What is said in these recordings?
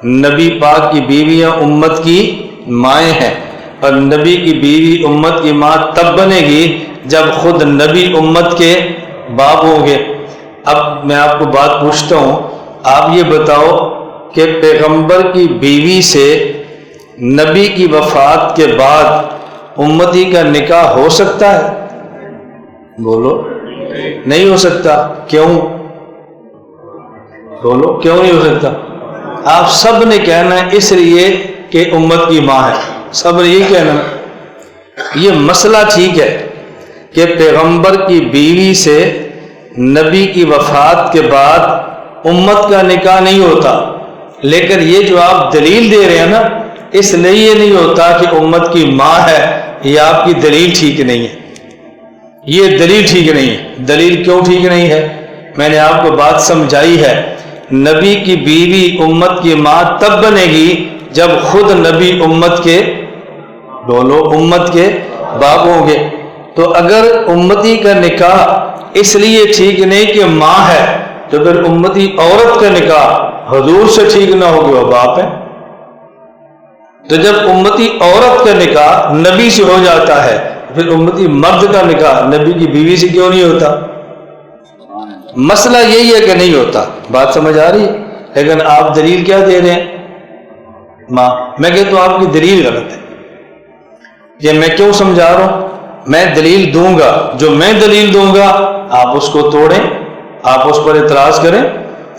نبی پاک کی بیویاں امت کی مائیں ہیں، اور نبی کی بیوی امت کی ماں تب بنے گی جب خود نبی امت کے باپ ہوں گے۔ اب میں آپ کو بات پوچھتا ہوں، آپ یہ بتاؤ کہ پیغمبر کی بیوی سے نبی کی وفات کے بعد امتی کا نکاح ہو سکتا ہے؟ بولو، نہیں ہو سکتا۔ کیوں؟ بولو، کیوں نہیں ہو سکتا؟ آپ سب نے کہنا ہے اس لیے کہ امت کی ماں ہے، سب نے یہ کہنا ہے۔ یہ مسئلہ ٹھیک ہے کہ پیغمبر کی بیوی سے نبی کی وفات کے بعد امت کا نکاح نہیں ہوتا، لیکن یہ جو آپ دلیل دے رہے ہیں نا، اس لیے یہ نہیں ہوتا کہ امت کی ماں ہے، یہ آپ کی دلیل ٹھیک نہیں ہے، یہ دلیل ٹھیک نہیں ہے۔ دلیل کیوں ٹھیک نہیں ہے؟ میں نے آپ کو بات سمجھائی ہے، نبی کی بیوی امت کی ماں تب بنے گی جب خود نبی امت کے امت کے باپ ہوں گے۔ تو اگر امتی کا نکاح اس لیے ٹھیک نہیں کہ ماں ہے، تو پھر امتی عورت کا نکاح حضور سے ٹھیک نہ ہو کہ وہ باپ ہے۔ تو جب امتی عورت کا نکاح نبی سے ہو جاتا ہے، پھر امتی مرد کا نکاح نبی کی بیوی سے کیوں نہیں ہوتا؟ مسئلہ یہی ہے کہ نہیں ہوتا۔ بات سمجھ آ رہی ہے؟ لیکن آپ دلیل کیا دے رہے ہیں؟ ماں۔ میں کہتا ہوں آپ کی دلیل غلط ہے۔ یہ میں کیوں سمجھا رہا ہوں؟ میں دلیل دوں گا، جو میں دلیل دوں گا آپ اس کو توڑیں، آپ اس پر اعتراض کریں۔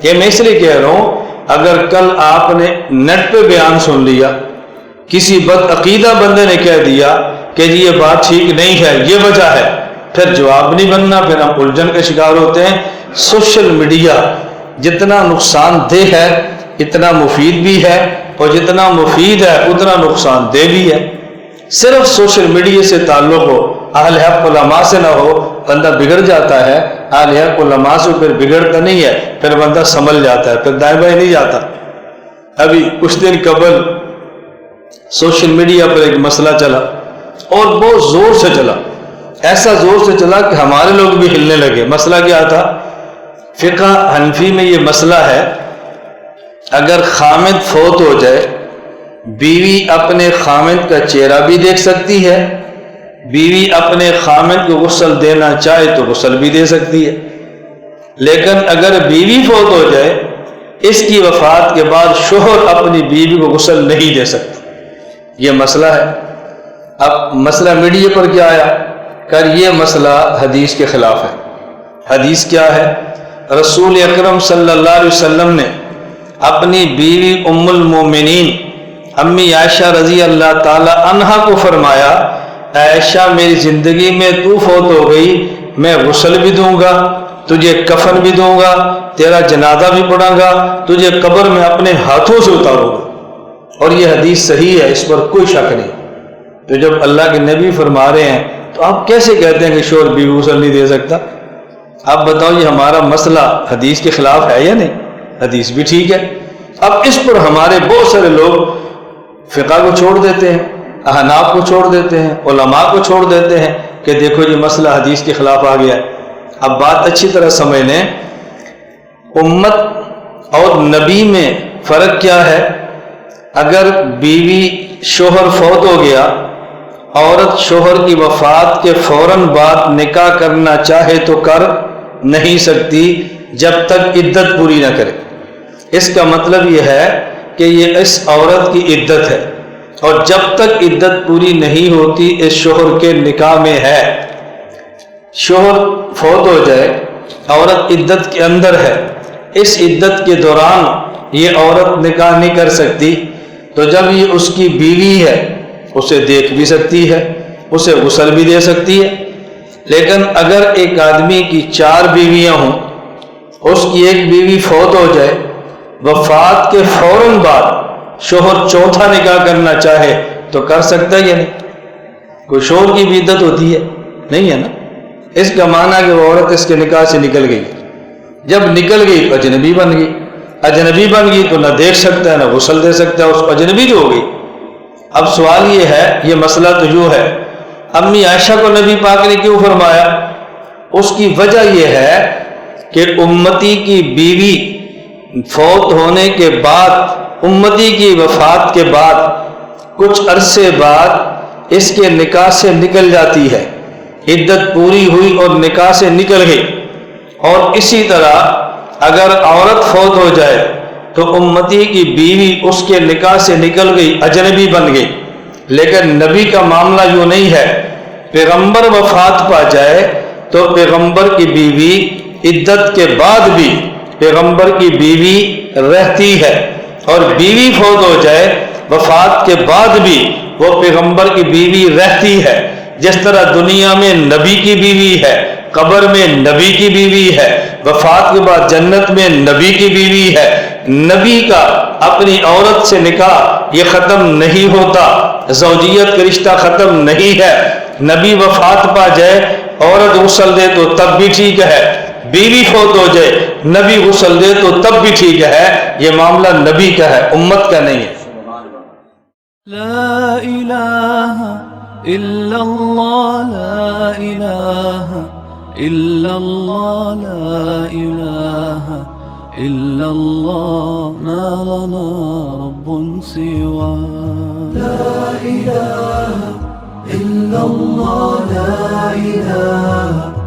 یہ میں اس لیے کہہ رہا ہوں، اگر کل آپ نے نیٹ پہ بیان سن لیا، کسی بدعقیدہ بندے نے کہہ دیا کہ جی یہ بات ٹھیک نہیں ہے، یہ وجہ ہے، پھر جواب نہیں بننا، پھر ہم الجھن کا شکار ہوتے ہیں۔ سوشل میڈیا جتنا نقصان دہ ہے اتنا مفید بھی ہے، اور جتنا مفید ہے اتنا نقصان دہ بھی ہے۔ صرف سوشل میڈیا سے تعلق ہو، اہل حق علماء سے نہ ہو، بندہ بگڑ جاتا ہے۔ اہل حق علماء سے پھر بگڑتا نہیں ہے، پھر بندہ سنبھل جاتا ہے، پھر دائیں بائیں نہیں جاتا۔ ابھی کچھ دن قبل سوشل میڈیا پر ایک مسئلہ چلا، اور بہت زور سے چلا، ایسا زور سے چلا کہ ہمارے لوگ بھی ہلنے لگے۔ مسئلہ کیا تھا؟ فقہ حنفی میں یہ مسئلہ ہے، اگر خامد فوت ہو جائے، بیوی اپنے خامد کا چہرہ بھی دیکھ سکتی ہے، بیوی اپنے خامد کو غسل دینا چاہے تو غسل بھی دے سکتی ہے، لیکن اگر بیوی فوت ہو جائے، اس کی وفات کے بعد شوہر اپنی بیوی کو غسل نہیں دے سکتا۔ یہ مسئلہ ہے۔ اب مسئلہ میڈیا پر کیا آیا؟ کہ یہ مسئلہ حدیث کے خلاف ہے۔ حدیث کیا ہے؟ رسول اکرم صلی اللہ علیہ وسلم نے اپنی بیوی ام المومنین امی عائشہ رضی اللہ تعالی عنہا کو فرمایا، عائشہ میری زندگی میں تو فوت ہو گئی، میں غسل بھی دوں گا، تجھے کفن بھی دوں گا، تیرا جنازہ بھی پڑھوں گا، تجھے قبر میں اپنے ہاتھوں سے اتاروں گا۔ اور یہ حدیث صحیح ہے، اس پر کوئی شک نہیں۔ تو جب اللہ کے نبی فرما رہے ہیں تو آپ کیسے کہتے ہیں کہ شوہر بیوی غسل نہیں دے سکتا؟ آپ بتاؤ، یہ ہمارا مسئلہ حدیث کے خلاف ہے یا نہیں؟ حدیث بھی ٹھیک ہے۔ اب اس پر ہمارے بہت سارے لوگ فقہ کو چھوڑ دیتے ہیں، احناف کو چھوڑ دیتے ہیں، علماء کو چھوڑ دیتے ہیں کہ دیکھو یہ مسئلہ حدیث کے خلاف آ گیا ہے۔ اب بات اچھی طرح سمجھ لیں، امت اور نبی میں فرق کیا ہے؟ اگر بیوی شوہر فوت ہو گیا، عورت شوہر کی وفات کے فوراً بعد نکاح کرنا چاہے تو کر نہیں سکتی جب تک عدت پوری نہ کرے۔ اس کا مطلب یہ ہے کہ یہ اس عورت کی عدت ہے، اور جب تک عدت پوری نہیں ہوتی اس شوہر کے نکاح میں ہے۔ شوہر فوت ہو جائے، عورت عدت کے اندر ہے، اس عدت کے دوران یہ عورت نکاح نہیں کر سکتی، تو جب یہ اس کی بیوی ہے اسے دیکھ بھی سکتی ہے، اسے غسل بھی دے سکتی ہے۔ لیکن اگر ایک آدمی کی 4 بیویاں ہوں، اس کی ایک بیوی فوت ہو جائے، وفات کے فوراً بعد شوہر چوتھا نکاح کرنا چاہے تو کر سکتا ہے یا نہیں؟ کوئی شوہر کی بھی عدت ہوتی ہے؟ نہیں ہے نا۔ اس کا معنی کہ وہ عورت اس کے نکاح سے نکل گئی، جب نکل گئی تو اجنبی بن گئی، اجنبی بن گئی تو نہ دیکھ سکتا ہے نہ غسل دے سکتا ہے، اس کو اجنبی جو ہو گئی۔ اب سوال یہ ہے، یہ مسئلہ تو جو ہے، امی عائشہ کو نبی پاک نے کیوں فرمایا؟ اس کی وجہ یہ ہے کہ امتی کی بیوی فوت ہونے کے بعد امتی کی وفات کے بعد کچھ عرصے بعد اس کے نکاح سے نکل جاتی ہے، عدت پوری ہوئی اور نکاح سے نکل گئی۔ اور اسی طرح اگر عورت فوت ہو جائے تو امتی کی بیوی اس کے نکاح سے نکل گئی، اجنبی بن گئی۔ لیکن نبی کا معاملہ یوں نہیں ہے، پیغمبر وفات پا جائے تو پیغمبر کی بیوی عدت کے بعد بھی پیغمبر کی بیوی رہتی ہے، اور بیوی فوت ہو جائے وفات کے بعد بھی وہ پیغمبر کی بیوی رہتی ہے۔ جس طرح دنیا میں نبی کی بیوی ہے، قبر میں نبی کی بیوی ہے، وفات کے بعد جنت میں نبی کی بیوی ہے۔ نبی کا اپنی عورت سے نکاح یہ ختم نہیں ہوتا، زوجیت کا رشتہ ختم نہیں ہے۔ نبی وفات پا جائے، عورت غسل دے تو تب بھی ٹھیک ہے، بیوی فوت ہو جائے نبی غسل دے تو تب بھی ٹھیک ہے۔ یہ معاملہ نبی کا ہے، امت کا نہیں ہے۔ لا الہ الا اللہ، لا الہ الا اللہ، لا الہ الا اللہ، ما لنا رب سوا۔ لا الہ الا اللہ، لا الہ